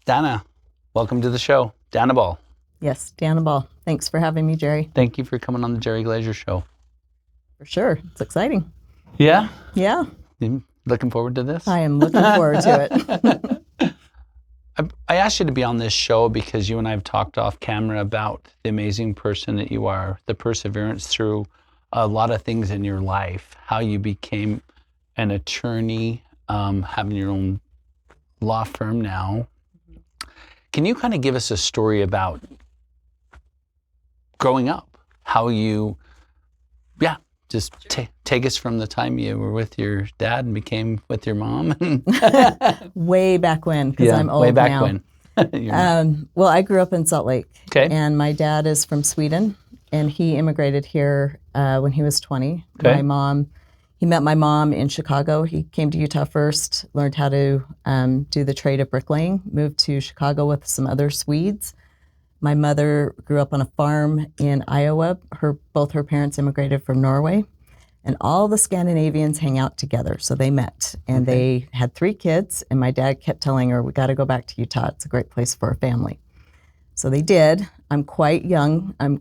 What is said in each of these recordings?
Dana, welcome to the show. Dana Ball. Yes, Dana Ball. Thanks for having me, Jerry. Thank you for coming on the Jerry Glazer Show. For sure. It's exciting. Yeah? Yeah. You looking forward to this? I am looking forward to it. I asked you to be on this show because you and I have talked off camera about the amazing person that you are, the perseverance through a lot of things in your life, how you became an attorney, having your own law firm now. Can you kind of give us a story about growing up, how you, just take us from the time you were with your dad and became with your mom? Way back when, because I'm old way back now. when. Well, I grew up in Salt Lake. Okay. And my dad is from Sweden, and he immigrated here when he was 20. Okay. He met my mom in Chicago. He came to Utah first, learned how to do the trade of bricklaying, moved to Chicago with some other Swedes. My mother grew up on a farm in Iowa. Both her parents immigrated from Norway. And all the Scandinavians hang out together. So they met. And They had 3 kids. And my dad kept telling her, we got to go back to Utah. It's a great place for a family. So they did. I'm quite young. I'm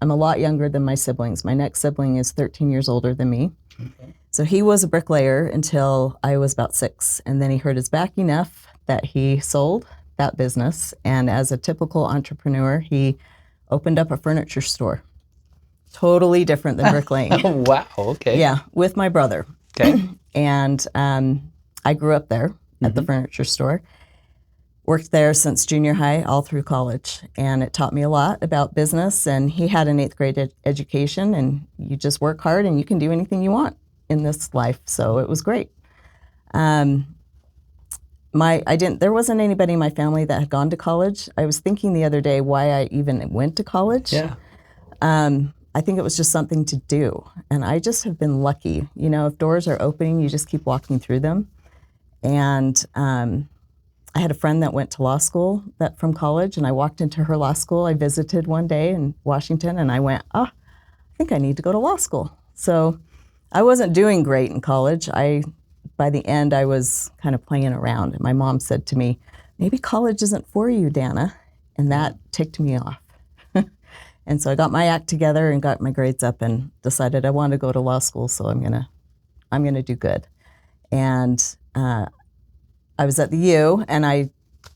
a lot younger than my siblings. My next sibling is 13 years older than me. Okay. So he was a bricklayer until I was about 6. And then he hurt his back enough that he sold that business. And as a typical entrepreneur, he opened up a furniture store. Totally different than bricklaying. Wow, okay. Yeah, with my brother. Okay. And I grew up there at the furniture store. Worked there since junior high all through college. And it taught me a lot about business. And he had an 8th grade education, and you just work hard and you can do anything you want in this life. So it was great. There wasn't anybody in my family that had gone to college. I was thinking the other day why I even went to college. Yeah. I think it was just something to do. And I just have been lucky. You know, if doors are opening, you just keep walking through them. And I had a friend that went to law school from college, and I walked into her law school. I visited one day in Washington, and I went, I think I need to go to law school. So I wasn't doing great in college. By the end, I was kind of playing around. And my mom said to me, maybe college isn't for you, Dana. And that ticked me off. And so I got my act together and got my grades up and decided I wanted to go to law school, so I'm gonna do good. And I was at the U, and I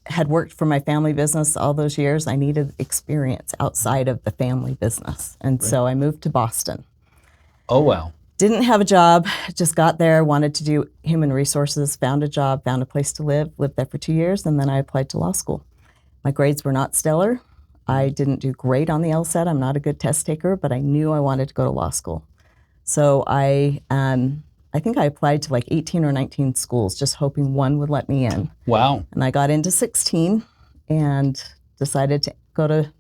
had worked for my family business all those years. I needed experience outside of the family business. And so I moved to Boston. Oh, wow. Didn't have a job, just got there, wanted to do human resources, found a job, found a place to live, lived there for 2 years, and then I applied to law school. My grades were not stellar. I didn't do great on the LSAT. I'm not a good test taker, but I knew I wanted to go to law school. So I think I applied to like 18 or 19 schools, just hoping one would let me in. Wow. And I got into 16 and decided to go to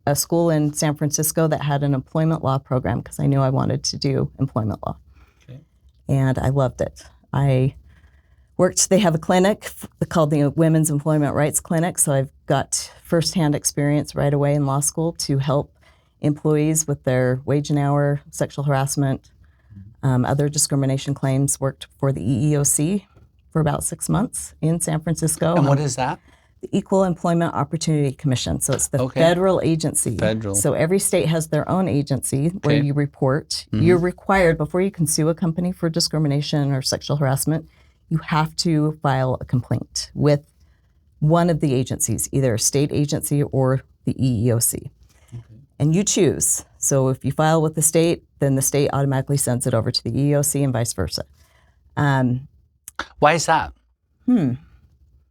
a school in San Francisco that had an employment law program because I knew I wanted to do employment law. Okay. And I loved it. They have a clinic called the Women's Employment Rights Clinic, so I've got firsthand experience right away in law school to help employees with their wage and hour, sexual harassment, other discrimination claims. Worked for the EEOC for about 6 months in San Francisco. And what is that? The Equal Employment Opportunity Commission. So it's the federal agency. So every state has their own agency where you report. You're required, before you can sue a company for discrimination or sexual harassment, you have to file a complaint with one of the agencies, either a state agency or the EEOC. And you choose. So if you file with the state, then the state automatically sends it over to the EEOC and vice versa. Why is that?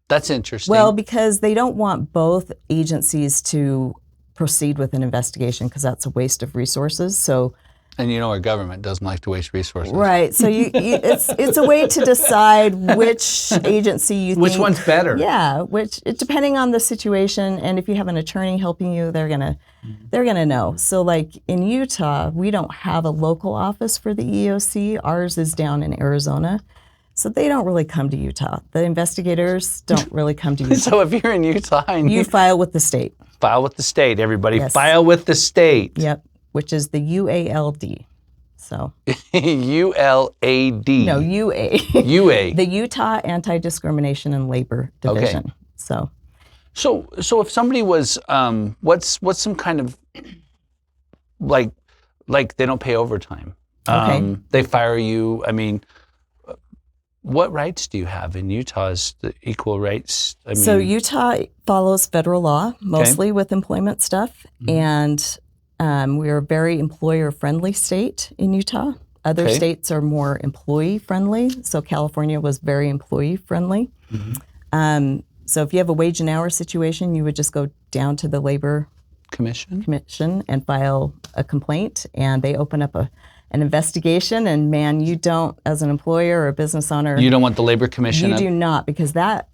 That's interesting. Well, because they don't want both agencies to proceed with an investigation because that's a waste of resources. So, and you know our government doesn't like to waste resources. Right. So it's a way to decide which agency you think. Which one's better? Yeah. Depending on the situation, and if you have an attorney helping you, they're gonna know. So like in Utah, we don't have a local office for the EEOC. Ours is down in Arizona. So they don't really come to Utah. The investigators don't really come to Utah. So if you're in Utah and you file with the state. File with the state, everybody. Yes. File with the state. Yep. Which is the UALD. So ULAD. No, UA. UA. The Utah Anti-Discrimination and Labor Division. Okay. So So if somebody was, what's some kind of like they don't pay overtime? Okay. They fire you. I mean, what rights do you have in Utah? Is the equal rights? I mean, So Utah follows federal law mostly with employment stuff, and we are a very employer-friendly state in Utah. Other Okay. states are more employee-friendly, so California was very employee-friendly. So if you have a wage and hour situation, you would just go down to the Labor Commission and file a complaint, and they open up an investigation. And man, you don't, as an employer or a business owner, you don't want the Labor Commission. You do not, because that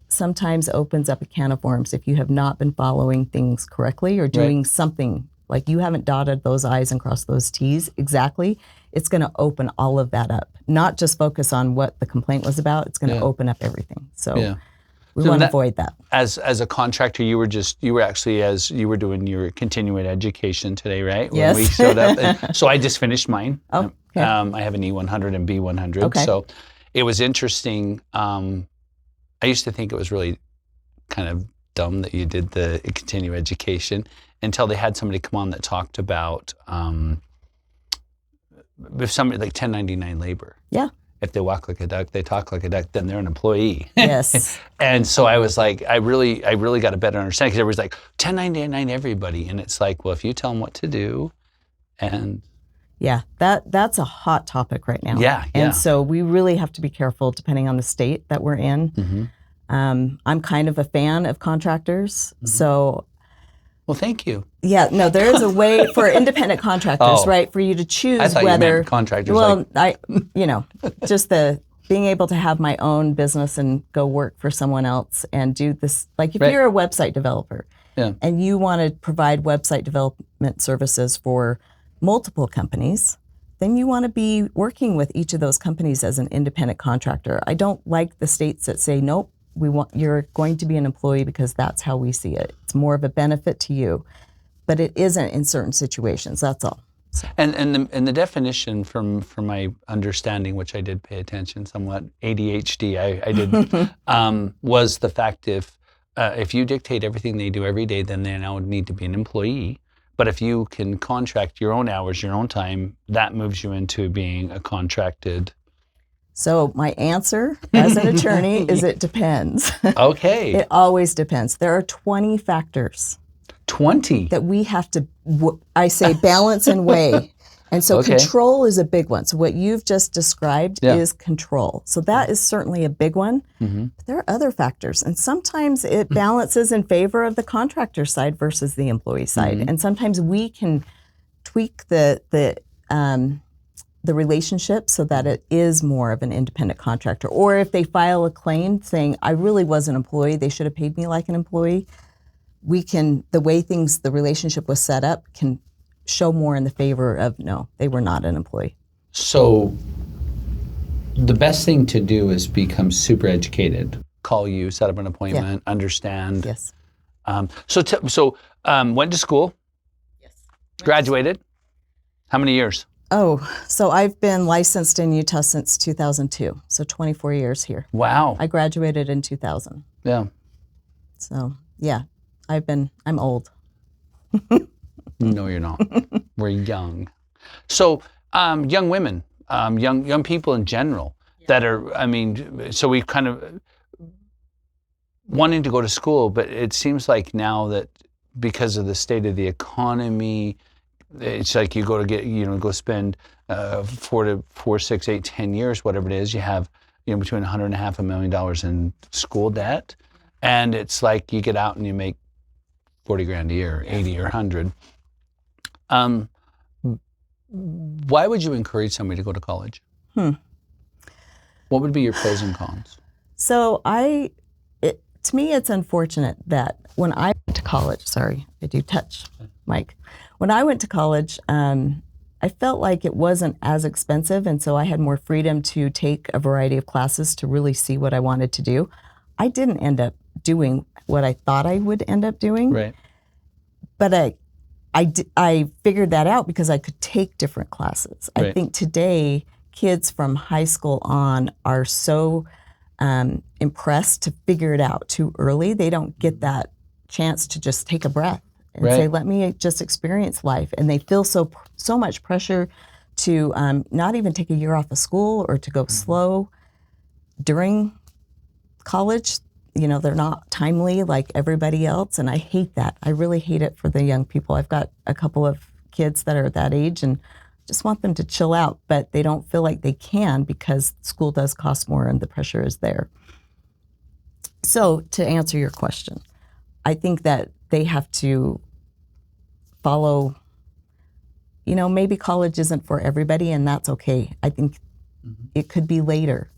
sometimes opens up a can of worms if you have not been following things correctly or doing something like you haven't dotted those I's and crossed those T's exactly. It's going to open all of that up. Not just focus on what the complaint was about. It's going to open up everything. So. We want to avoid that. As a contractor, you were actually, as you were doing your continuing education today, right? Yes. When we showed up. And so I just finished mine. Oh, okay. I have an E100 and B100. Okay. So it was interesting. I used to think it was really kind of dumb that you did the continuing education until they had somebody come on that talked about if somebody like 1099 labor. Yeah. If they walk like a duck, they talk like a duck, then they're an employee. Yes. And so I was like, I really got a better understanding, because everybody's like, 1099 everybody. And it's like, well, if you tell them what to do, and yeah, that's a hot topic right now. Yeah. And so we really have to be careful depending on the state that we're in. I'm kind of a fan of contractors. So well, thank you. yeah, no, there is a way for independent contractors, right, for you to choose I thought whether you meant contractors. Well, just the being able to have my own business and go work for someone else and do this. Like if you're a website developer and you want to provide website development services for multiple companies, then you want to be working with each of those companies as an independent contractor. I don't like the states that say, nope, you're going to be an employee because that's how we see it. It's more of a benefit to you, but it isn't in certain situations. That's all. So. And the definition from my understanding, which I did pay attention somewhat, ADHD, I did, was the fact if you dictate everything they do every day, then they now need to be an employee. But if you can contract your own hours, your own time, that moves you into being a contracted. So my answer as an attorney is it depends. Okay. It always depends. There are 20 factors. 20? That we have to, I say, balance and weigh. And so control is a big one. So what you've just described is control. So that is certainly a big one. But there are other factors. And sometimes it balances in favor of the contractor side versus the employee side. And sometimes we can tweak the relationship so that it is more of an independent contractor. Or if they file a claim saying, I really was an employee, they should have paid me like an employee, we can, the way the relationship was set up can show more in the favor of, no, they were not an employee. So the best thing to do is become super educated. Call you, set up an appointment, understand. Yes. So went to school. Yes. Graduated. How many years? Oh, so I've been licensed in Utah since 2002. So 24 years here. Wow. I graduated in 2000. Yeah. So yeah, I'm old. No, you're not. We're young. So young women, young people in general that are, I mean, so we've kind of wanting to go to school, but it seems like now that because of the state of the economy, it's like you go spend 4 to 4, 6, 8, 10 years, whatever it is, you have, between $100,000 and $500,000 in school debt. And it's like you get out and you make $40,000 a year, 80 or 100. Why would you encourage somebody to go to college? What would be your pros and cons? So to me, it's unfortunate that when I went to college, sorry, I do touch Mike. When I went to college, I felt like it wasn't as expensive, and so I had more freedom to take a variety of classes to really see what I wanted to do. I didn't end up doing what I thought I would end up doing. Right. But I figured that out because I could take different classes. Right. I think today, kids from high school on are so impressed to figure it out too early. They don't get that chance to just take a breath and Right. say, let me just experience life. And they feel so much pressure to not even take a year off of school or to go slow during college. You know, they're not timely like everybody else. And I hate that. I really hate it for the young people. I've got a couple of kids that are that age and just want them to chill out, but they don't feel like they can because school does cost more and the pressure is there. So to answer your question, I think that they have to follow, you know, maybe college isn't for everybody and that's okay. I think it could be later.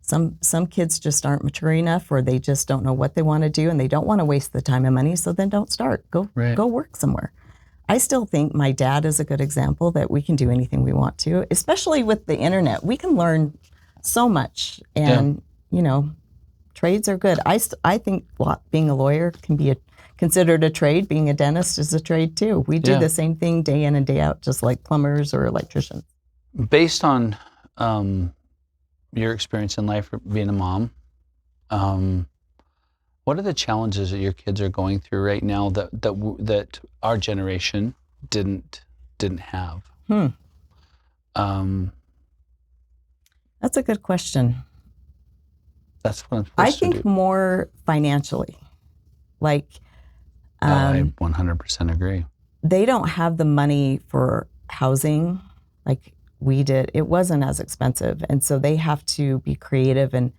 Some kids just aren't mature enough or they just don't know what they want to do and they don't want to waste the time and money, so then don't start. Go work somewhere. I still think my dad is a good example that we can do anything we want to, especially with the internet. We can learn so much and, you know, trades are good. I think being a lawyer can be considered a trade. Being a dentist is a trade too. We do the same thing day in and day out, just like plumbers or electricians. Based on your experience in life being a mom, what are the challenges that your kids are going through right now that our generation didn't have? That's a good question. That's what I'm supposed I to think do. more financially. Like, I 100% agree. they don't have the money for housing like we did. It wasn't as expensive. And so they have to be creative in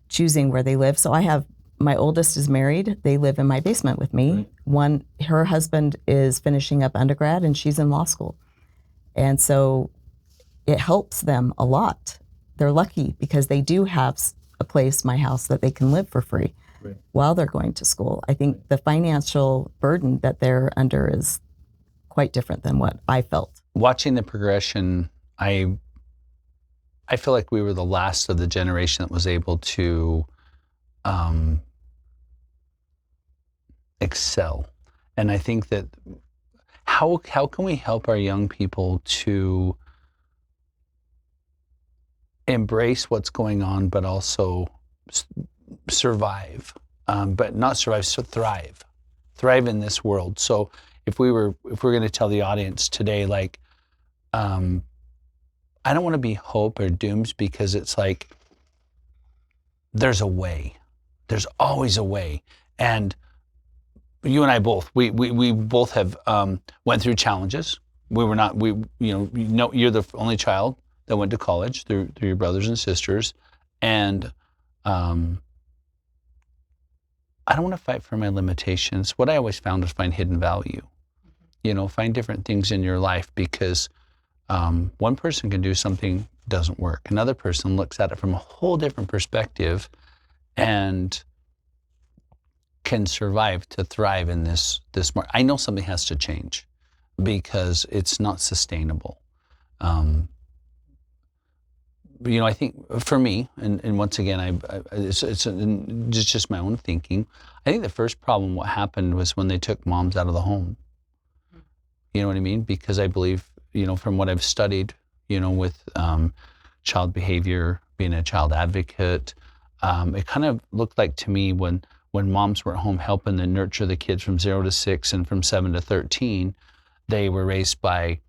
choosing where they live. So I have, my oldest is married. They live in my basement with me. Right. Her husband is finishing up undergrad and she's in law school. And so it helps them a lot. They're lucky because they do have a place, my house, that they can live for free while they're going to school. I think the financial burden that they're under is quite different than what I felt. Watching the progression, I feel like we were the last of the generation that was able to excel. And I think that how can we help our young people to embrace what's going on, but also survive, but not survive, so thrive in this world. So if we're going to tell the audience today, like, I don't want to be hope or dooms, because it's like, there's a way. There's always a way. And you and I both, we both have went through challenges. You're the only child that went to college through your brothers and sisters. And I don't want to fight for my limitations. What I always found is find hidden value. You know, find different things in your life, because one person can do something, doesn't work. Another person looks at it from a whole different perspective and can survive to thrive in this market. I know something has to change because it's not sustainable. You know, I think for me, and once again, it's just my own thinking. I think the first problem, what happened, was when they took moms out of the home. You know what I mean? Because I believe, you know, from what I've studied, you know, with child behavior, being a child advocate, it kind of looked like to me when moms were at home helping to nurture the kids from 0 to 6 and from 7 to 13, they were raised by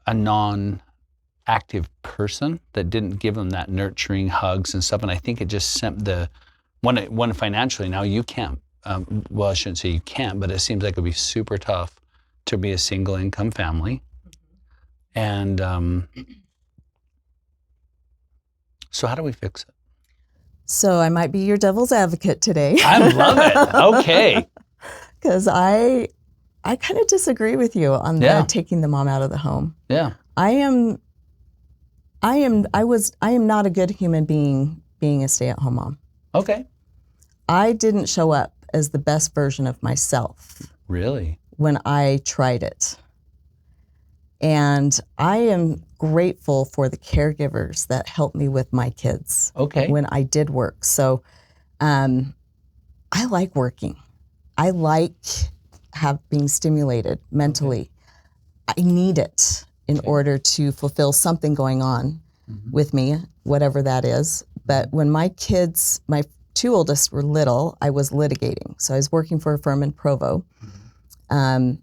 a non-active person that didn't give them that nurturing hugs and stuff. And I think it just sent one financially, now you can't, well, I shouldn't say you can't, but it seems like it'd be super tough to be a single income family. And so how do we fix it? So I might be your devil's advocate today. I love it. Okay. Because I kind of disagree with you on the taking the mom out of the home. Yeah. I am not a good human being a stay-at-home mom. Okay. I didn't show up as the best version of myself. Really? When I tried it. And I am grateful for the caregivers that helped me with my kids. Okay. When I did work. So I like working. I like being stimulated mentally. Okay. I need it in order to fulfill something going on with me, whatever that is. But when my kids, my two oldest were little, I was litigating. So I was working for a firm in Provo. And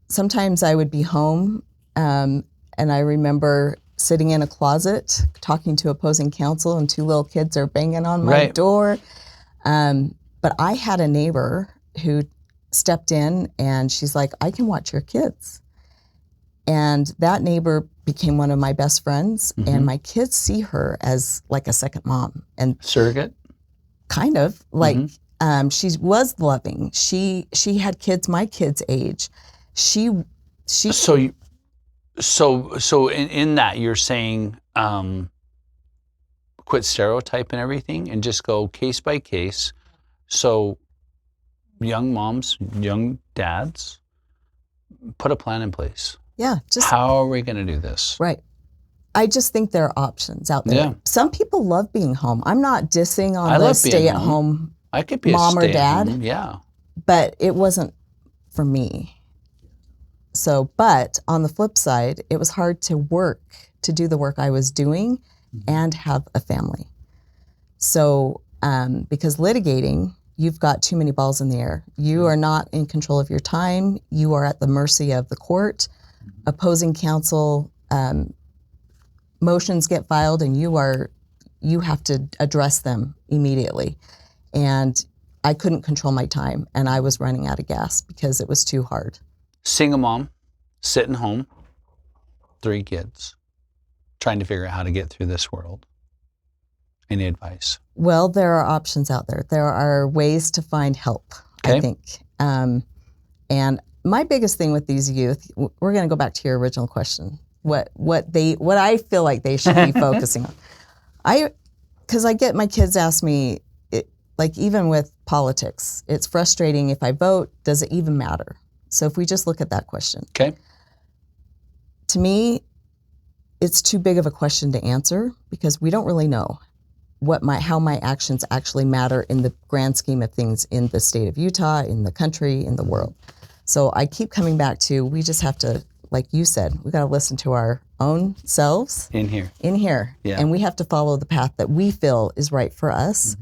sometimes I would be home, and I remember sitting in a closet talking to opposing counsel, and two little kids are banging on my door. But I had a neighbor who stepped in, and she's like, I can watch your kids. And that neighbor became one of my best friends, and my kids see her as like a second mom. And surrogate? Kind of. Like, she was loving. She had kids my kids' age. So in that you're saying quit stereotyping everything and just go case by case. So young moms, young dads, put a plan in place. Yeah. How are we going to do this? Right. I just think there are options out there. Yeah. Some people love being home. I'm not dissing on the stay-at-home I could be mom or dad. Yeah. But it wasn't for me. So, but on the flip side, it was hard to do the work I was doing and have a family. So, because litigating, you've got too many balls in the air. You are not in control of your time. You are at the mercy of the court. Opposing counsel, motions get filed, and you have to address them immediately. And I couldn't control my time, and I was running out of gas because it was too hard. Single mom, sitting home, 3 kids, trying to figure out how to get through this world. Any advice? Well, there are options out there. There are ways to find help, I think. And my biggest thing with these youth, we're going to go back to your original question, what I feel like they should be focusing on. Because I get my kids ask me, like even with politics, it's frustrating. If I vote, does it even matter? So if we just look at that question. To me, it's too big of a question to answer because we don't really know how my actions actually matter in the grand scheme of things in the state of Utah, in the country, in the world. So I keep coming back to, we just have to, like you said, we got to listen to our own selves. In here. Yeah. And we have to follow the path that we feel is right for us.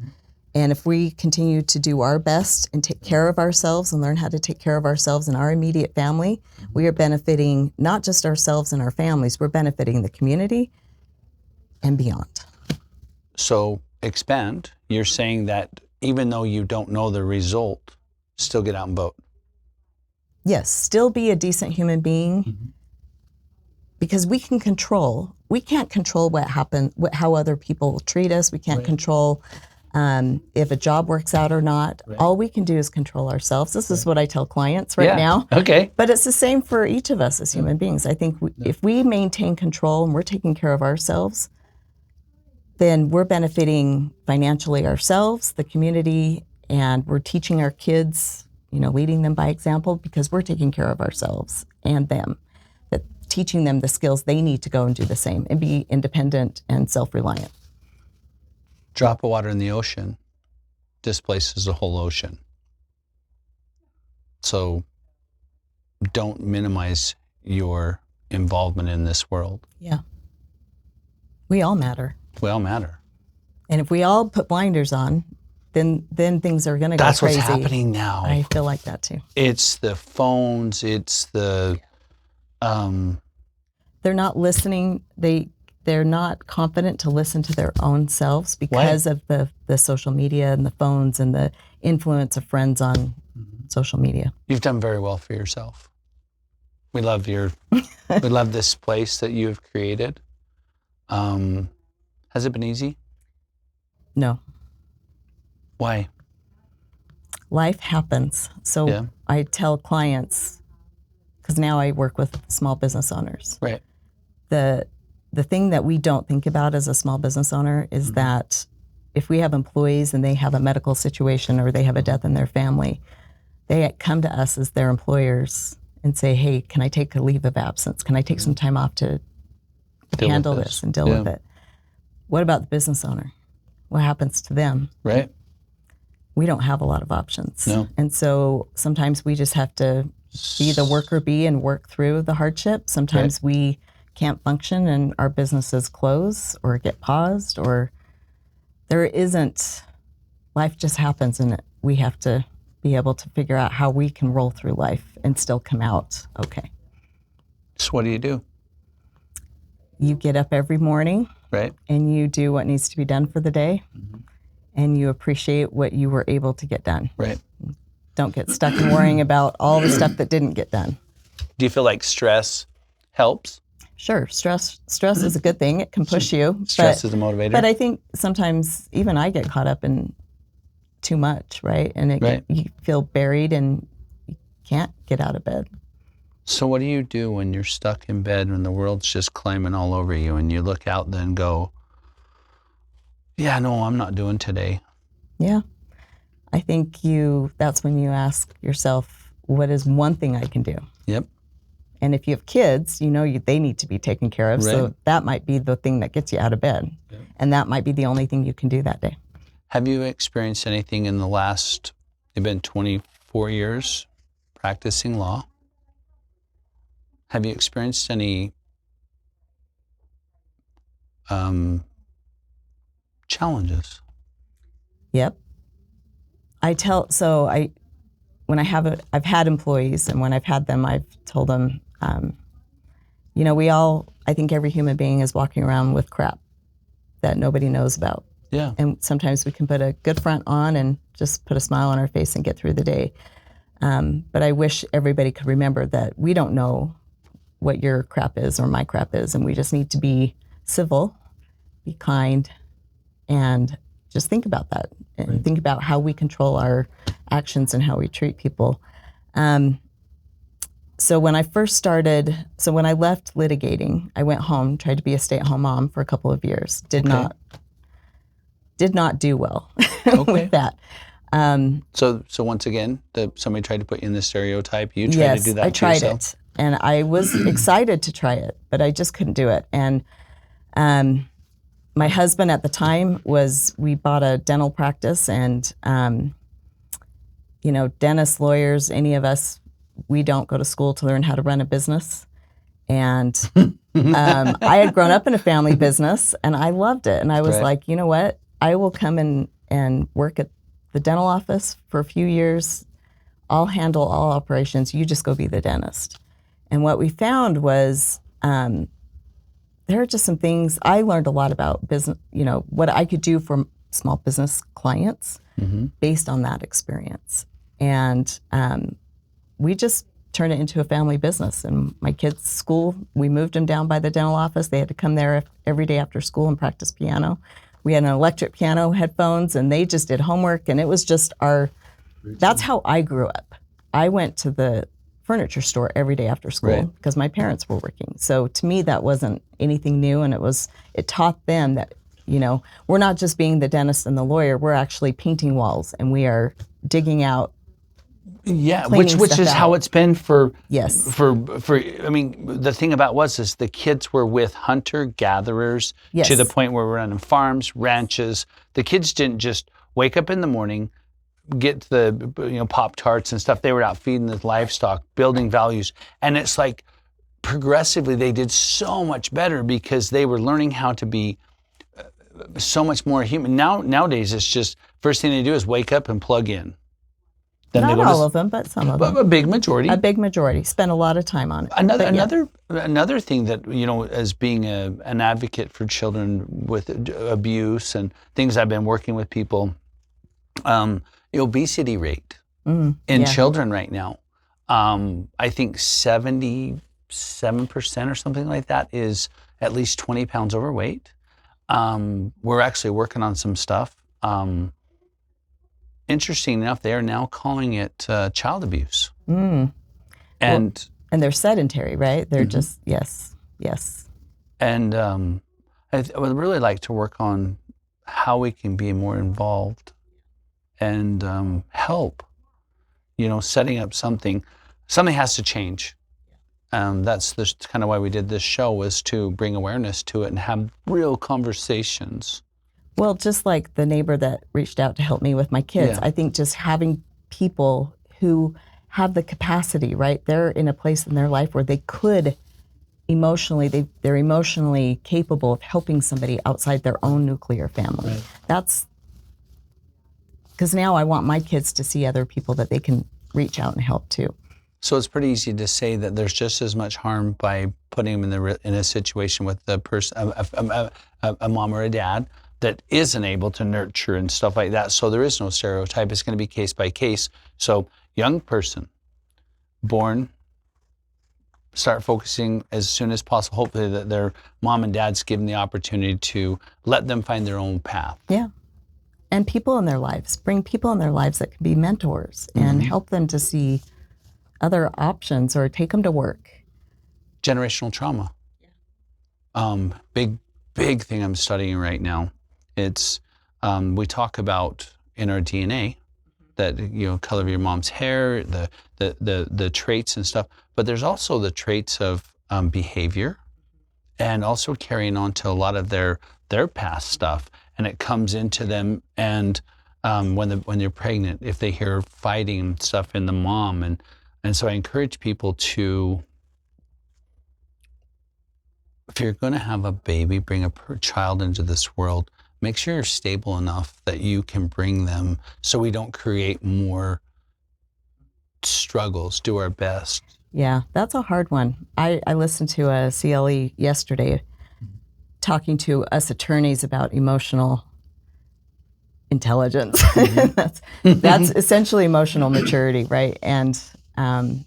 And if we continue to do our best and take care of ourselves and learn how to take care of ourselves and our immediate family, we are benefiting not just ourselves and our families, we're benefiting the community and beyond. So expand. You're saying that even though you don't know the result, still get out and vote. Yes, still be a decent human being because we can't control what happens, how other people treat us. We can't control if a job works out or not. All we can do is control ourselves. This is what I tell clients now. But it's the same for each of us as human beings. I think if we maintain control and we're taking care of ourselves, then we're benefiting financially ourselves, the community, and we're teaching our kids, leading them by example because we're taking care of ourselves and them, teaching them the skills they need to go and do the same and be independent and self-reliant. Drop of water in the ocean displaces the whole ocean. So don't minimize your involvement in this world. Yeah. We all matter. We all matter. And if we all put blinders on, then things are going to go crazy. That's what's happening now. I feel like that too. It's the phones, it's the... They're not listening. They're not confident to listen to their own selves because of the social media and the phones and the influence of friends on social media. You've done very well for yourself. We love we love this place that you have created. Has it been easy? No. Why? Life happens. So I tell clients, because now I work with small business owners. Right. The thing that we don't think about as a small business owner is that if we have employees and they have a medical situation or they have a death in their family, they come to us as their employers and say, hey, can I take a leave of absence? Can I take some time off to handle this and deal with it? What about the business owner? What happens to them? Right. We don't have a lot of options. No. And so sometimes we just have to be the worker bee and work through the hardship. Sometimes we can't function and our businesses close or get paused, or there isn't, life just happens, and we have to be able to figure out how we can roll through life and still come out okay. So what do you do? You get up every morning, right, and you do what needs to be done for the day, and you appreciate what you were able to get done. Right. Don't get stuck in worrying about all the stuff that didn't get done. Do you feel like stress helps? Sure, stress is a good thing. It can push you. Stress is a motivator. But I think sometimes even I get caught up in too much, right? And you feel buried and you can't get out of bed. So what do you do when you're stuck in bed, when the world's just climbing all over you, and you look out then and go, yeah, no, I'm not doing today? Yeah. I think that's when you ask yourself, what is one thing I can do? Yep. And if you have kids, they need to be taken care of. Right. So that might be the thing that gets you out of bed. Yep. And that might be the only thing you can do that day. Have you experienced anything in the last, you've been 24 years practicing law? Have you experienced any challenges? Yep. I've had employees, and when I've had them, I've told them, I think every human being is walking around with crap that nobody knows about. Yeah. And sometimes we can put a good front on and just put a smile on our face and get through the day. But I wish everybody could remember that we don't know what your crap is or my crap is, and we just need to be civil, be kind, and just think about that and think about how we control our actions and how we treat people. So when I left litigating, I went home, tried to be a stay-at-home mom for a couple of years. Did not do well with that. So once again, somebody tried to put you in this stereotype. You tried to do that I tried yourself? it, and I was excited to try it, but I just couldn't do it. And my husband at the time we bought a dental practice, and dentists, lawyers, any of us, we don't go to school to learn how to run a business. And I had grown up in a family business, and I loved it. And I was like, you know what? I will come and work at the dental office for a few years. I'll handle all operations. You just go be the dentist. And what we found was there are just some things. I learned a lot about business, what I could do for small business clients based on that experience. And we just turned it into a family business. And my kids' school, we moved them down by the dental office. They had to come there every day after school and practice piano. We had an electric piano, headphones, and they just did homework. And it was just that's how I grew up. I went to the furniture store every day after school because my parents were working. So to me, that wasn't anything new. And it taught them that, we're not just being the dentist and the lawyer, we're actually painting walls, and we are digging out. Yeah, which is how it's been for yes. I mean, the thing about is the kids were with hunter gatherers to the point where we're running farms, ranches. The kids didn't just wake up in the morning, get the Pop-Tarts and stuff. They were out feeding the livestock, building values, and it's like progressively they did so much better because they were learning how to be so much more human. Nowadays, it's just first thing they do is wake up and plug in. Then not all of them, but some of them. A big majority. A big majority. Spend a lot of time on it. Another thing that, as being an advocate for children with abuse and things, I've been working with people, the obesity rate in children right now, I think 77% or something like that is at least 20 pounds overweight. We're actually working on some stuff. Interesting enough, they are now calling it child abuse. And they're sedentary, right? They're just, yes. And I would really like to work on how we can be more involved and help, setting up something. Something has to change. That's kind of why we did this show, was to bring awareness to it and have real conversations. Well, just like the neighbor that reached out to help me with my kids, I think just having people who have the capacity, right? They're in a place in their life where they could emotionally, they're emotionally capable of helping somebody outside their own nuclear family. Right. That's because now I want my kids to see other people that they can reach out and help too. So it's pretty easy to say that there's just as much harm by putting them in a situation with a person, a mom or a dad that isn't able to nurture and stuff like that. So there is no stereotype. It's going to be case by case. So young person, born, start focusing as soon as possible. Hopefully that their mom and dad's given the opportunity to let them find their own path. Yeah. And people in their lives, bring people in their lives that can be mentors and help them to see other options or take them to work. Generational trauma. Big thing I'm studying right now. It's we talk about in our DNA that color of your mom's hair, the traits and stuff. But there's also the traits of behavior, and also carrying on to a lot of their past stuff, and it comes into them. And when you're pregnant, if they hear fighting and stuff in the mom, and so I encourage people to, if you're going to have a baby, bring a child into this world, make sure you're stable enough that you can bring them so we don't create more struggles. Do our best. Yeah, that's a hard one. I listened to a CLE yesterday talking to us attorneys about emotional intelligence. That's essentially emotional maturity, right? And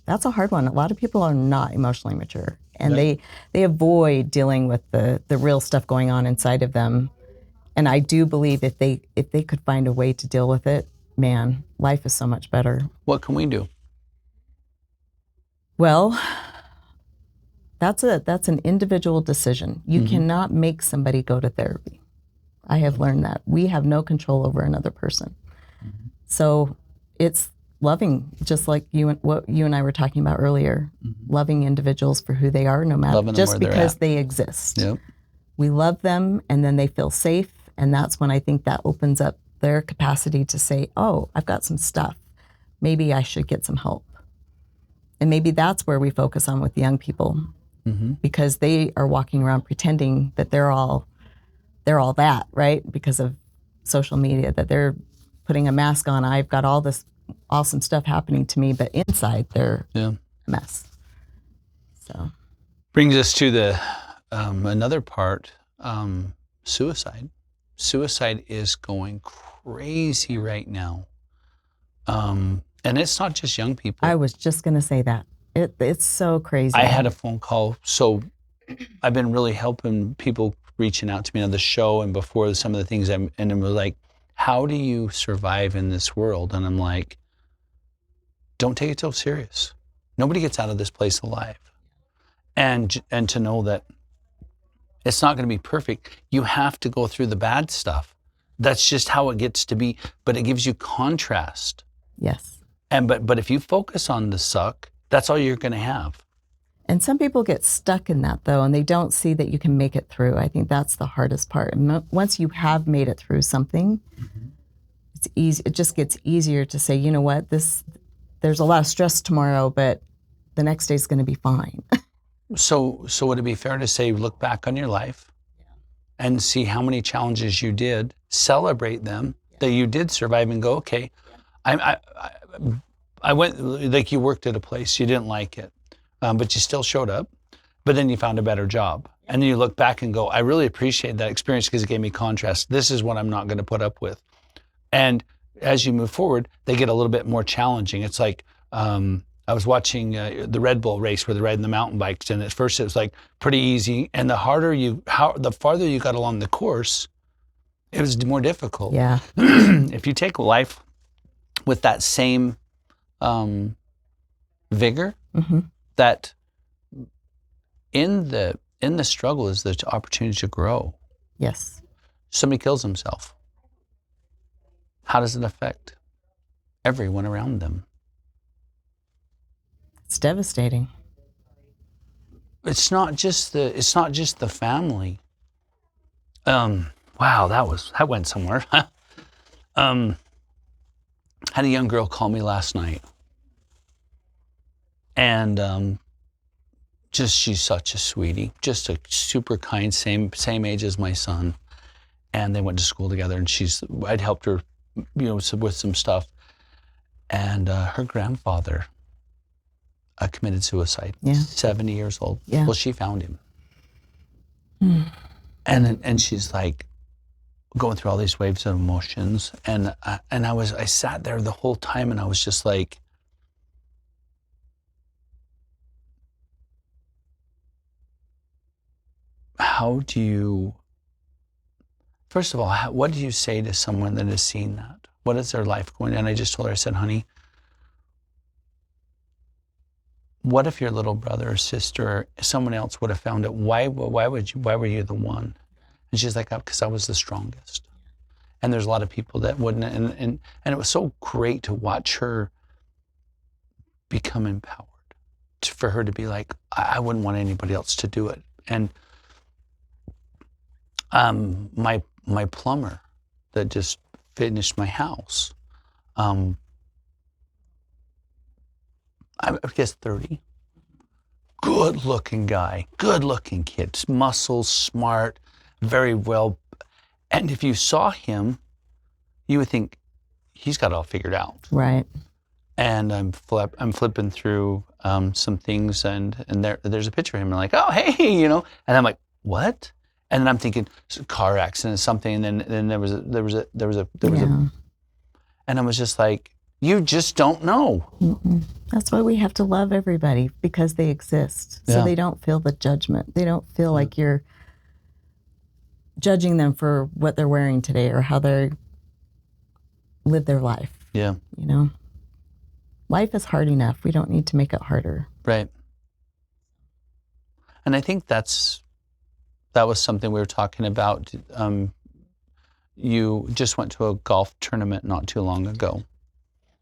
that's a hard one. A lot of people are not emotionally mature, and Right. they avoid dealing with the real stuff going on inside of them. And I do believe if they could find a way to deal with it, man, life is so much better. What can we do? Well, that's an individual decision. You cannot make somebody go to therapy. I have learned that. We have no control over another person. So it's loving, just like what you and I were talking about earlier, loving individuals for who they are, no matter, Loving them just where they're because at. they exist. Yep. We love them, and then they feel safe, and that's when I think that opens up their capacity to say, oh, I've got some stuff. Maybe I should get some help. And maybe that's where we focus on with the young people, because they are walking around pretending that they're all that, right? Because of social media, that they're putting a mask on. I've got all this awesome stuff happening to me, but inside they're a mess. So Brings us to the another part, suicide. Suicide is going crazy right now. And it's not just young people. I was just going to say that. It's so crazy. I had a phone call. So I've been really helping people reaching out to me on the show and before some of the things and it was like, how do you survive in this world? And I'm like, don't take it so serious. Nobody gets out of this place alive. And to know that it's not going to be perfect. You have to go through the bad stuff. That's just how it gets to be. But it gives you contrast. Yes. And but if you focus on the suck, that's all you're going to have. And some people get stuck in that though, and they don't see that you can make it through. I think that's the hardest part. And once you have made it through something, it's easy. It just gets easier to say, you know what, there's a lot of stress tomorrow, but the next day's going to be fine. So would it be fair to say, look back on your life and see how many challenges you did, celebrate them, that you did survive and go, okay, I went, like you worked at a place, you didn't like it, but you still showed up, but then you found a better job. And then you look back and go, I really appreciate that experience because it gave me contrast. This is what I'm not going to put up with. And as you move forward, they get a little bit more challenging. It's like, I was watching the Red Bull race where they're riding the mountain bikes, and at first it was like pretty easy, and the farther you got along the course, it was more difficult. Yeah. If you take life with that same vigor, that in the struggle is the opportunity to grow. Yes. Somebody kills himself. How does it affect everyone around them? It's devastating. It's not just the family. Wow, that went somewhere. Had a young girl call me last night, and she's such a sweetie, just a super kind, same age as my son. And they went to school together, and I'd helped her, with some stuff. And her grandfather committed suicide, 70 years old. Yeah. Well, she found him. And she's like going through all these waves of emotions. And I sat there the whole time, and I was just like, first of all, what do you say to someone that has seen that? What is their life going? And I just told her, I said, honey, what if your little brother or sister or someone else would have found it? Why were you the one? And she's like, because I was the strongest. And there's a lot of people that wouldn't. And it was so great to watch her become empowered, for her to be like, I wouldn't want anybody else to do it. And my plumber that just finished my house, I guess 30, good looking guy, good looking kid, muscles, smart, very well. And if you saw him, you would think he's got it all figured out. Right. And I'm flipping through some things, and there's a picture of him, and I'm like, oh, hey, and I'm like, what? And then I'm thinking car accident, something, and then there was a, and I was just like, you just don't know. Mm-mm. That's why we have to love everybody, because they exist, so they don't feel the judgment. They don't feel like you're judging them for what they're wearing today or how they live their life. Yeah. Life is hard enough. We don't need to make it harder. Right. And I think that was something we were talking about. You just went to a golf tournament not too long ago.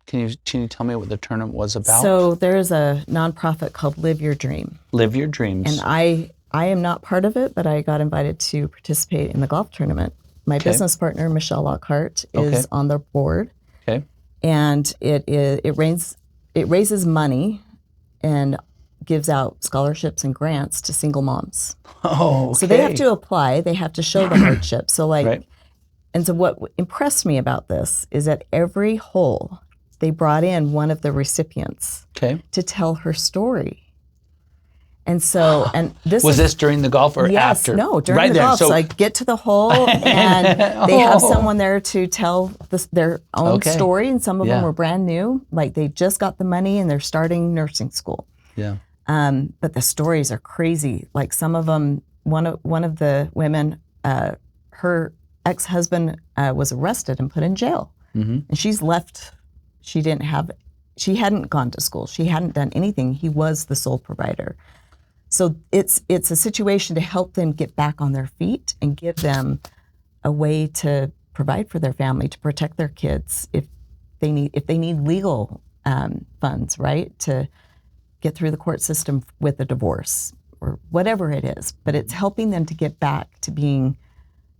Can you tell me what the tournament was about? So there's a nonprofit called Live Your Dream. Live Your Dreams. And I am not part of it, but I got invited to participate in the golf tournament. My business partner, Michelle Lockhart, is on the board. Okay. And it raises money and gives out scholarships and grants to single moms. Oh, okay. So they have to apply. They have to show the hardship. So and so what impressed me about this is that every hole they brought in one of the recipients to tell her story. And so, and this was this during the golf or after? No, during the golf. So I get to the hole, and they have someone there to tell their own story, and some of them were brand new, like they just got the money and they're starting nursing school. Yeah. But the stories are crazy. Like some of them, one of the women, her ex-husband was arrested and put in jail, and she's left. She hadn't gone to school. She hadn't done anything. He was the sole provider. So it's a situation to help them get back on their feet and give them a way to provide for their family, to protect their kids if they need legal funds, right, to get through the court system with a divorce or whatever it is. But it's helping them to get back to being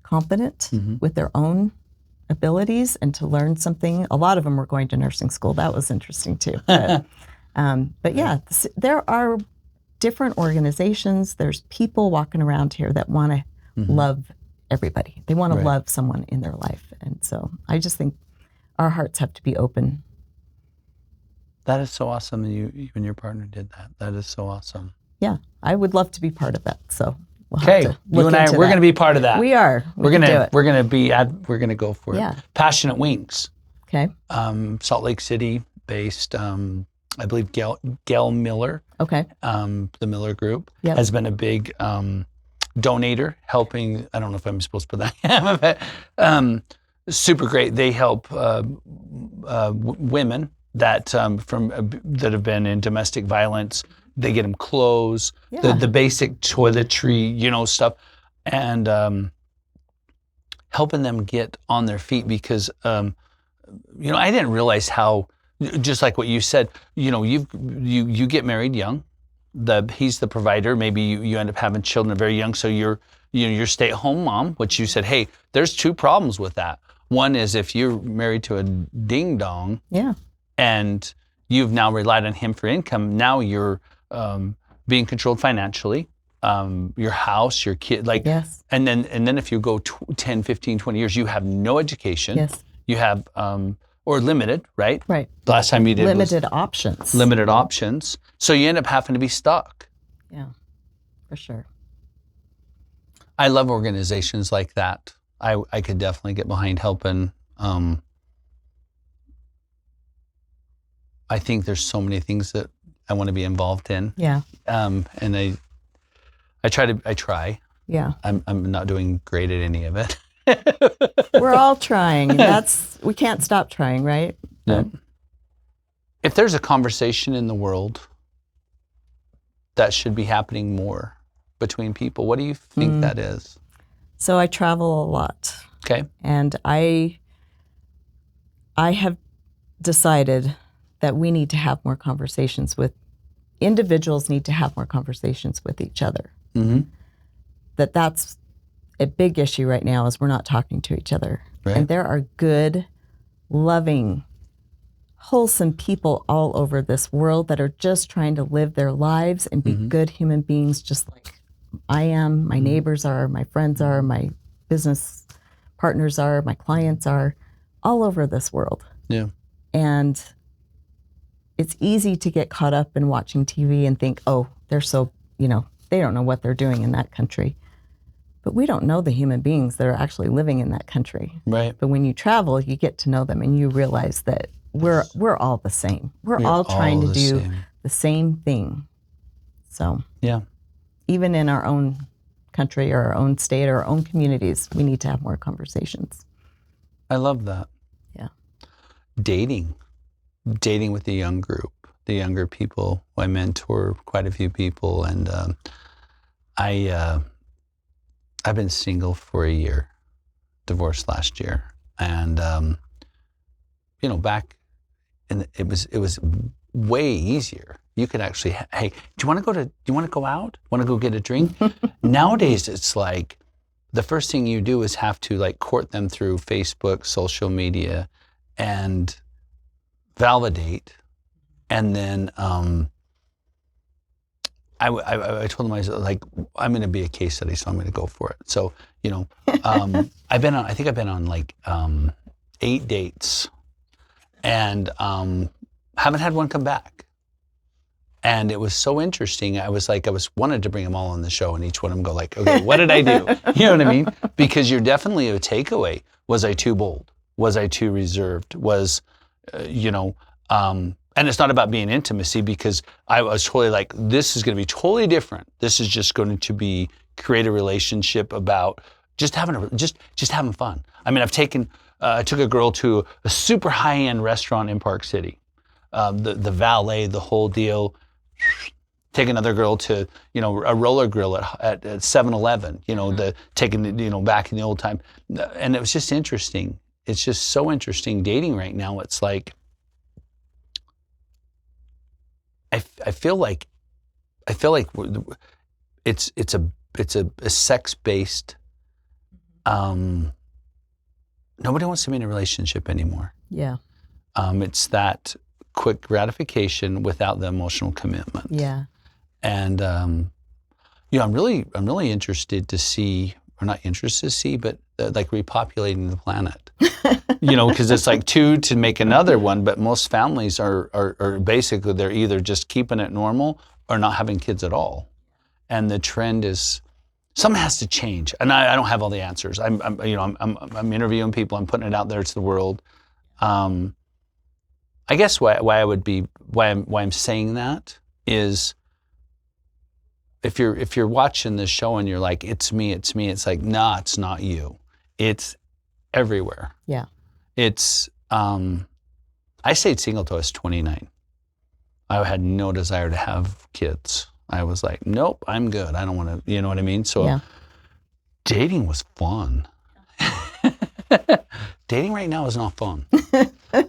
competent with their own abilities and to learn something. A lot of them were going to nursing school. That was interesting too. But yeah, there are different organizations. There's people walking around here that want to love everybody. They want to love someone in their life. And so I just think our hearts have to be open. That is so awesome that you and your partner did that. That is so awesome. Yeah, I would love to be part of that. So you and I, we're going to be part of that. We are. We're going to go for it. Yeah. Passionate Wings. Okay. Salt Lake City based, I believe Gail Miller. Okay. The Miller Group has been a big donator, helping. I don't know if I'm supposed to put that. But, super great. They help women that that have been in domestic violence. They get them clothes, the basic toiletry, stuff, and helping them get on their feet because, I didn't realize how, just like what you said, you get married young, he's the provider, maybe you end up having children very young, so you're stay-at-home mom, which you said, hey, there's two problems with that. One is if you're married to a ding-dong, and you've now relied on him for income, now you're being controlled financially, your house, your kid, like, Yes. and then if you go 10, 15, 20 years, you have no education. Yes. You have, or limited, right? Right. The last time you did Limited options. limited options. So you end up having to be stuck. Yeah, for sure. I love organizations like that. I could definitely get behind helping. I think there's so many things that I want to be involved in. Yeah. And I try. Yeah. I'm not doing great at any of it. We're all trying. We can't stop trying, right? No. If there's a conversation in the world that should be happening more between people, what do you think that is? So I travel a lot. Okay. And I have decided that we need to have more conversations with individuals need to have more conversations with each other. Mm-hmm. That's a big issue right now is we're not talking to each other. Right. And there are good, loving, wholesome people all over this world that are just trying to live their lives and be good human beings just like I am, my neighbors are, my friends are, my business partners are, my clients are, all over this world. Yeah. And it's easy to get caught up in watching TV and think, oh, they're so, they don't know what they're doing in that country. But we don't know the human beings that are actually living in that country. Right. But when you travel, you get to know them and you realize that we're all the same. We're all trying to do the same thing. So yeah, even in our own country or our own state or our own communities, we need to have more conversations. I love that. Yeah. Dating with the young group, the younger people. I mentor quite a few people, and I've been single for a year, divorced last year, and back, and it was way easier. You could actually, hey, do you want to go out? Want to go get a drink? Nowadays, it's like the first thing you do is have to like court them through Facebook, social media, and validate. And then I told them, I was like, I'm going to be a case study, so I'm going to go for it. So, I've been on like 8 dates, and haven't had one come back. And it was so interesting. I wanted to bring them all on the show, and each one of them go like, okay, what did I do? You know what I mean? Because you're definitely a takeaway. Was I too bold? Was I too reserved? And it's not about being intimacy, because I was totally like, this is going to be totally different. This is just going to create a relationship about just having fun. I mean, I took a girl to a super high-end restaurant in Park City, the valet, the whole deal. Take another girl to, a roller grill at 7-Eleven, back in the old time. And it was just interesting. It's just so interesting dating right now. It's like, I feel like it's a sex-based, nobody wants to be in a relationship anymore. Yeah. It's that quick gratification without the emotional commitment. Yeah. And I'm really interested to see, or not interested to see, but like repopulating the planet. Because it's like 2 to make another one, but most families are basically, they're either just keeping it normal or not having kids at all. And the trend is, something has to change. And I don't have all the answers. I'm interviewing people, I'm putting it out there to the world. I guess why I'm saying that is, if you're watching this show and you're like, it's me, it's like, nah, it's not you. It's everywhere. Yeah. It's, I stayed single till I was 29. I had no desire to have kids. I was like, nope, I'm good. I don't want to, you know what I mean? So dating was fun. Dating right now is not fun.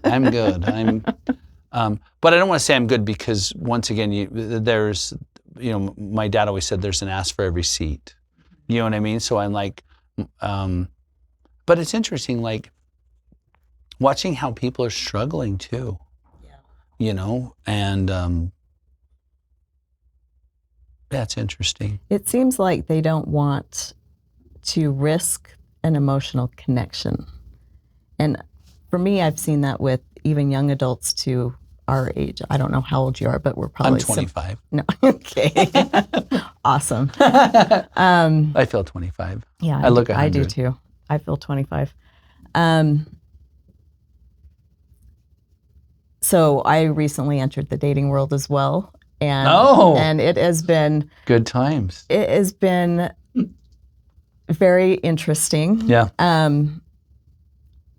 I'm good. But I don't want to say I'm good, because once again, there's, my dad always said there's an ass for every seat. You know what I mean? So I'm like, but it's interesting, like watching how people are struggling too. Yeah. And That's interesting. It seems like they don't want to risk an emotional connection. And for me, I've seen that with even young adults to our age. I don't know how old you are, but we're probably... I'm 25. No, okay. Awesome. I feel 25. Yeah, I look 100. I do too. I feel 25. So I recently entered the dating world as well. And it has been... Good times. It has been very interesting. Yeah.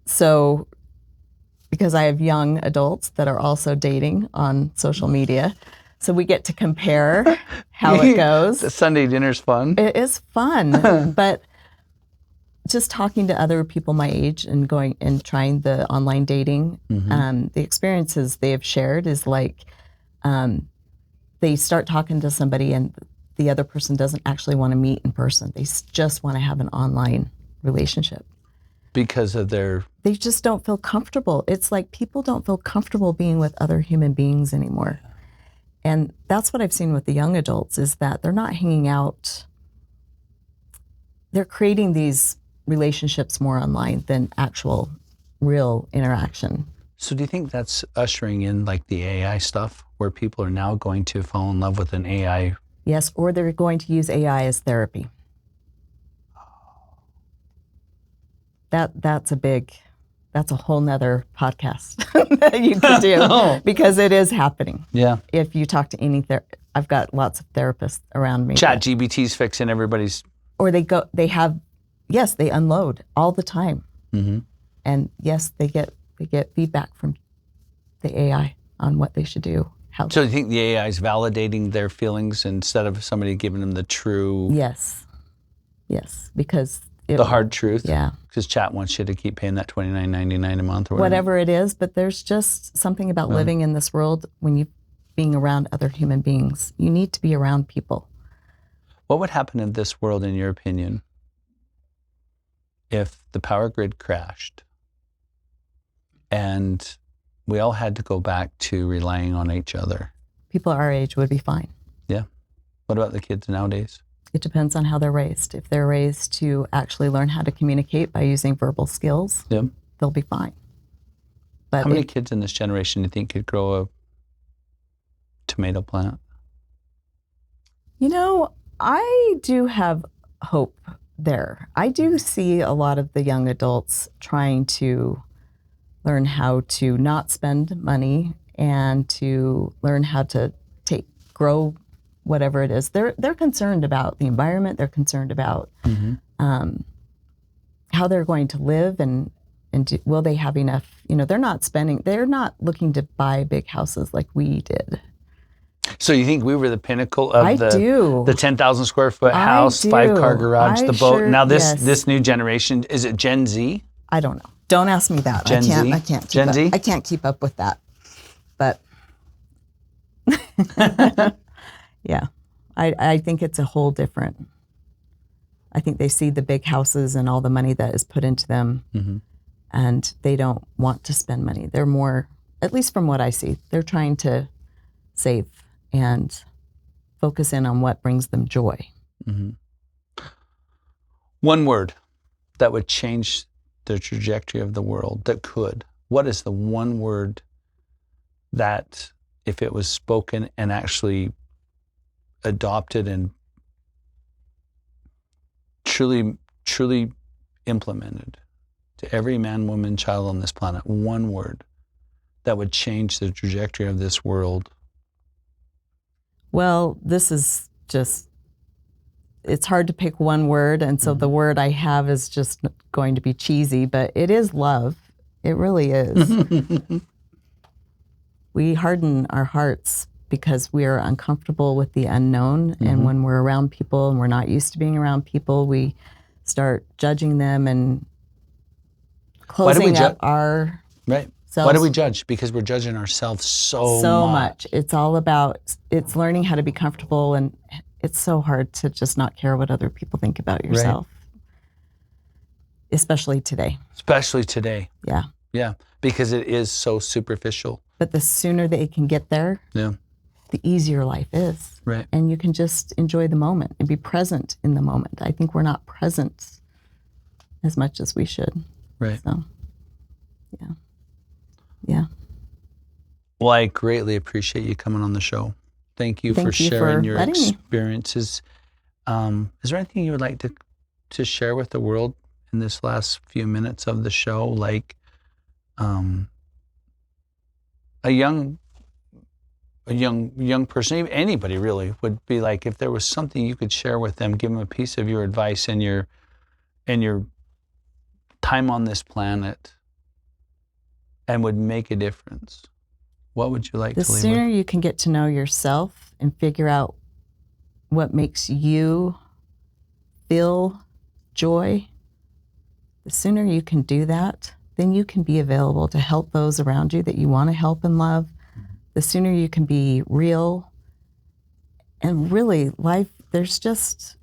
So because I have young adults that are also dating on social media, so we get to compare how it goes. The Sunday dinner's fun. It is fun, but just talking to other people my age and going and trying the online dating, the experiences they have shared is like they start talking to somebody and the other person doesn't actually want to meet in person. They just want to have an online relationship. Because of they just don't feel comfortable. It's like people don't feel comfortable being with other human beings anymore. And that's what I've seen with the young adults is that they're not hanging out. They're creating these relationships more online than actual real interaction. So do you think that's ushering in like the AI stuff where people are now going to fall in love with an AI? Yes, or they're going to use AI as therapy. That's a whole nother podcast that you could do because it is happening. Yeah. If you talk to any I've got lots of therapists around me. ChatGPT's fixing everybody's. Or they unload all the time. Mm-hmm. And yes, they get feedback from the AI on what they should do. So you think the AI is validating their feelings instead of somebody giving them the true? Yes, because the hard truth. Yeah. Because chat wants you to keep paying that $29.99 a month or whatever it is. But there's just something about living in this world when you being around other human beings. You need to be around people. What would happen in this world, in your opinion, if the power grid crashed and we all had to go back to relying on each other? People our age would be fine. Yeah. What about the kids nowadays? It depends on how they're raised. If they're raised to actually learn how to communicate by using verbal skills, they'll be fine. But how many kids in this generation do you think could grow a tomato plant? You know, I do have hope there. I do see a lot of the young adults trying to learn how to not spend money and to learn how to grow whatever it is. They're concerned about the environment. They're concerned about how they're going to live and will they have enough. You know, they're not looking to buy big houses like we did. So you think we were the pinnacle of the 10,000 square foot house, 5-car garage, the boat. Now this new generation, is it Gen Z? I don't know. Don't ask me that. I can't keep up with that. But yeah, I think it's a whole different. I think they see the big houses and all the money that is put into them, and they don't want to spend money. They're more, at least from what I see, they're trying to save and focus in on what brings them joy. Mm-hmm. One word that would change the trajectory of the world, that could. What is the one word that, if it was spoken and actually adopted and truly implemented to every man, woman, child on this planet, one word that would change the trajectory of this world? Well, this is just, it's hard to pick one word, and so the word I have is just going to be cheesy, but it is love. It really is. We harden our hearts because we are uncomfortable with the unknown, and when we're around people and we're not used to being around people, we start judging them and closing up our selves. Why do we judge? Because we're judging ourselves so much. It's all about, it's learning how to be comfortable, and it's so hard to just not care what other people think about yourself. Especially today. Yeah. Yeah, because it is so superficial. But the sooner they can get there, the easier life is. Right. And you can just enjoy the moment and be present in the moment. I think we're not present as much as we should. Right. So, yeah. Yeah. Well, I greatly appreciate you coming on the show. Thank you for sharing your experiences. Is there anything you would like to share with the world in this last few minutes of the show? Like a young person, even anybody really, would be like, if there was something you could share with them, give them a piece of your advice and your time on this planet, and would make a difference. What would you like to leave with? The sooner you can get to know yourself and figure out what makes you feel joy, the sooner you can do that, then you can be available to help those around you that you want to help and love. The sooner you can be real. And really, life,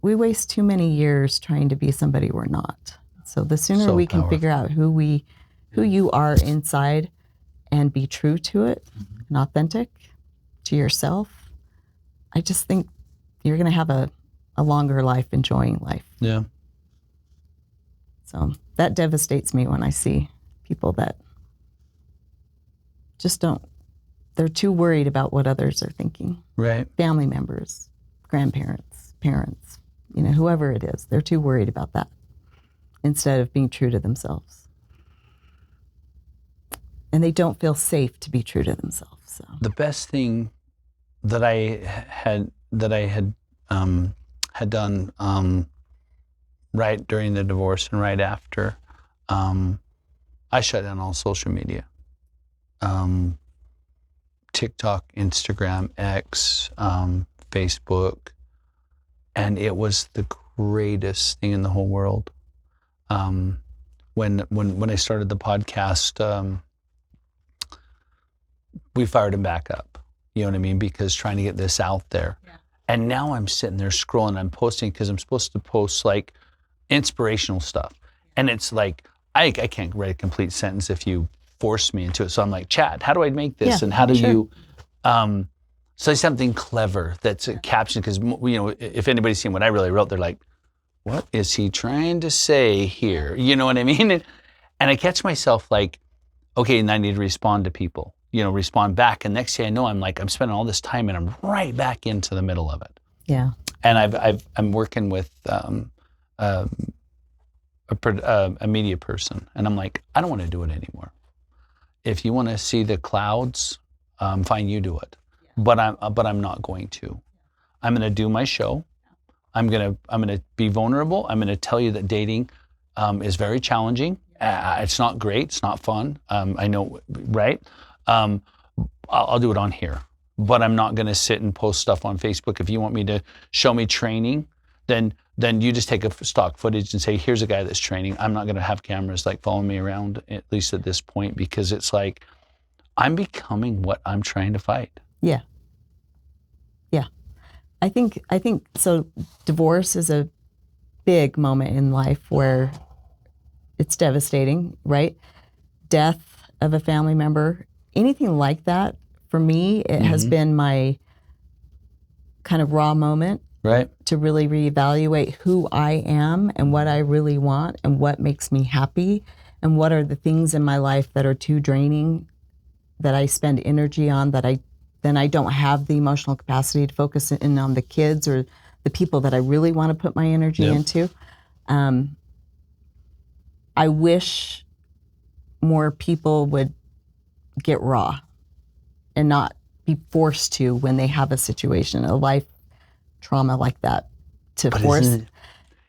we waste too many years trying to be somebody we're not. So the sooner we can figure out who you are inside and be true to it and authentic to yourself, I just think you're going to have a longer life, enjoying life. Yeah. So that devastates me when I see people that just they're too worried about what others are thinking. Right. Family members, grandparents, parents, whoever it is, they're too worried about that instead of being true to themselves. And they don't feel safe to be true to themselves. So the best thing that I had done right during the divorce and right after, I shut down all social media. TikTok, Instagram, X, Facebook, and it was the greatest thing in the whole world. When I started the podcast, we fired him back up. You know what I mean? Because trying to get this out there. Yeah. And now I'm sitting there scrolling, I'm posting because I'm supposed to post like inspirational stuff. And it's like, I can't write a complete sentence if you force me into it. So I'm like, Chad, how do I make this? And how do you say something clever that's a caption? Because, if anybody's seen what I really wrote, they're like, what is he trying to say here? You know what I mean? And I catch myself like, okay, and I need to respond to people, respond back. And next thing I know, I'm spending all this time and I'm right back into the middle of it. Yeah. And I'm working with a media person, and I'm like, I don't want to do it anymore. If you want to see the clouds, fine, you do it. Yeah. But I'm not going to. I'm going to do my show. I'm gonna be vulnerable. I'm gonna tell you that dating is very challenging. It's not great. It's not fun. I know, right? I'll do it on here, but I'm not gonna sit and post stuff on Facebook. If you want me to show me training, then you just take a stock footage and say, here's a guy that's training. I'm not gonna have cameras like following me around, at least at this point, because it's like I'm becoming what I'm trying to fight. Yeah. Yeah. I think so. Divorce is a big moment in life where it's devastating, right? Death of a family member, anything like that, for me, it has been my kind of raw moment, right? To really reevaluate who I am and what I really want and what makes me happy and what are the things in my life that are too draining, that I spend energy on, that I don't have the emotional capacity to focus in on the kids or the people that I really want to put my energy into. I wish more people would get raw and not be forced to, when they have a situation, a life trauma like that, to force.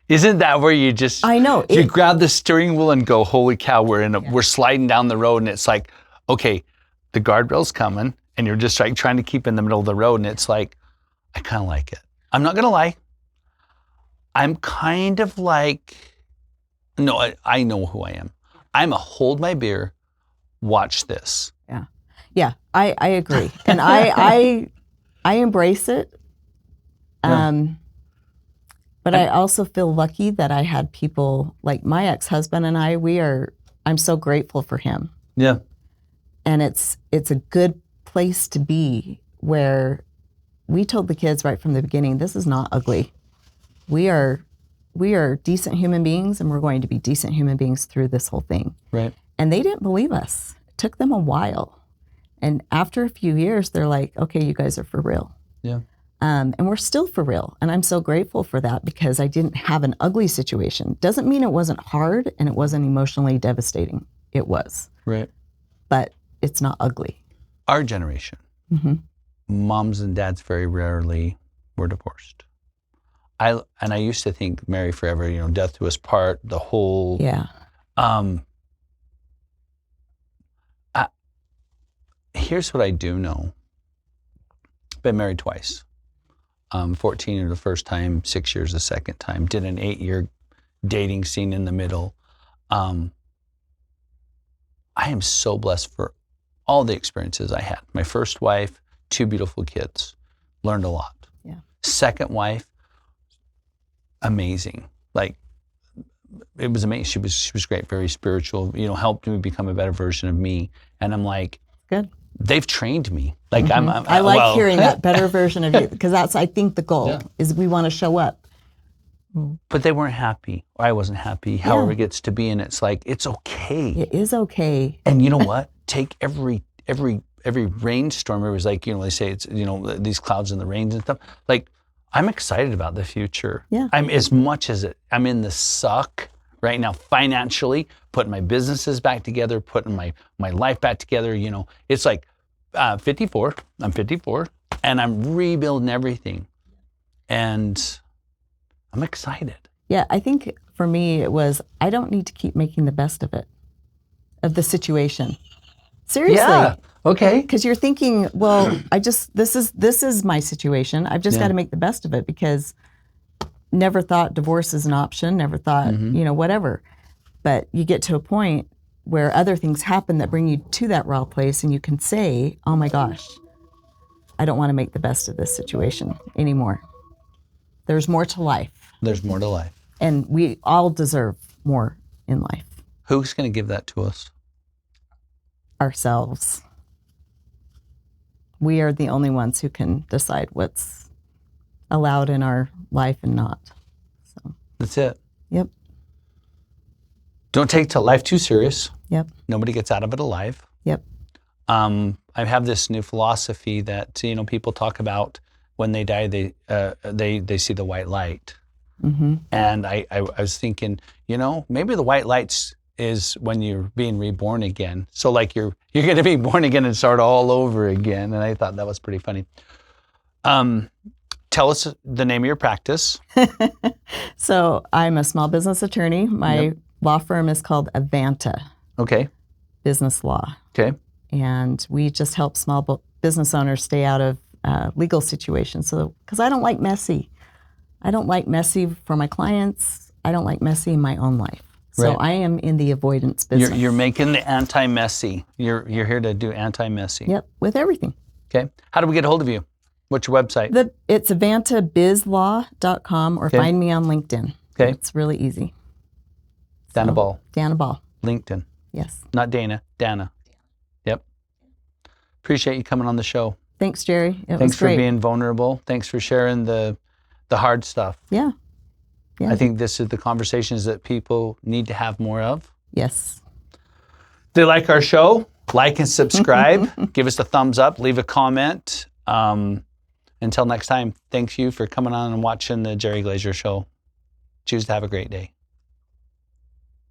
Isn't that where you just, I know, you grab the steering wheel and go, holy cow, we're sliding down the road, and it's like, okay, the guardrail's coming, and you're just like trying to keep in the middle of the road, and it's like, I kind of like it. I'm not gonna lie. I'm kind of like, no, I know who I am. I'm a hold my beer, watch this. Yeah, I agree. And I embrace it. But I also feel lucky that I had people like my ex-husband and I'm so grateful for him. Yeah. And it's a good place to be, where we told the kids right from the beginning, this is not ugly. We are decent human beings, and we're going to be decent human beings through this whole thing. Right. And they didn't believe us. It took them a while. And after a few years, they're like, okay, you guys are for real. Yeah. And we're still for real. And I'm so grateful for that, because I didn't have an ugly situation. Doesn't mean it wasn't hard and it wasn't emotionally devastating. It was. Right. But it's not ugly. Our generation, moms and dads very rarely were divorced. I used to think marry forever, death do us part, the whole. Yeah. Here's what I do know. Been married twice. 14 the first time, 6 years the second time. Did an 8-year dating scene in the middle. I am so blessed for all the experiences I had. My first wife, 2 beautiful kids. Learned a lot. Yeah. Second wife, amazing. Like, it was amazing. She was great, very spiritual, helped me become a better version of me. And I'm like, good. They've trained me. Like I like hearing that better version of you, because that's, I think, the goal is we want to show up. But they weren't happy, or I wasn't happy, however it gets to be. And it's like, it's okay. It is okay. And you know what? Take every rainstorm. It was like, they say it's, these clouds and the rains and stuff. Like, I'm excited about the future. Yeah. I'm as much as I'm in the suck right now financially, putting my businesses back together, putting my life back together. It's like 54. I'm 54, and I'm rebuilding everything. And I'm excited. Yeah, I think for me it was, I don't need to keep making the best of it, of the situation. Seriously. Yeah. Okay. Because you're thinking, well, this is my situation. I've just got to make the best of it, because never thought divorce is an option, never thought, whatever. But you get to a point where other things happen that bring you to that raw place, and you can say, oh my gosh, I don't want to make the best of this situation anymore. There's more to life. There's more to life. And we all deserve more in life. Who's going to give that to us? Ourselves. We are the only ones who can decide what's allowed in our life and not. So that's it. Yep. Don't take life too serious. Yep. Nobody gets out of it alive. Yep. I have this new philosophy that people talk about when they die, they see the white light. Mm-hmm. And I was thinking, maybe the white lights is when you're being reborn again. So like you're going to be born again and start all over again. And I thought that was pretty funny. Tell us the name of your practice. So I'm a small business attorney. My law firm is called Avanta. Okay. Business Law. Okay. And we just help small business owners stay out of legal situations. So, because I don't like messy. I don't like messy for my clients. I don't like messy in my own life. So I am in the avoidance business. You're making the anti-messy. You're here to do anti-messy. Yep, with everything. Okay. How do we get a hold of you? What's your website? It's avantabizlaw.com, or find me on LinkedIn. Okay. It's really easy. Dana Ball. Dana Ball. LinkedIn. Yes. Not Dana. Dana. Yep. Appreciate you coming on the show. Thanks, Jerry. Thanks was great. For being vulnerable. Thanks for sharing the hard stuff. Yeah. Yeah. I think this is the conversations that people need to have more of. Yes. If they like our show, like and subscribe. Give us a thumbs up. Leave a comment. Until next time, thanks you for coming on and watching the Jerry Glazer Show. Choose to have a great day.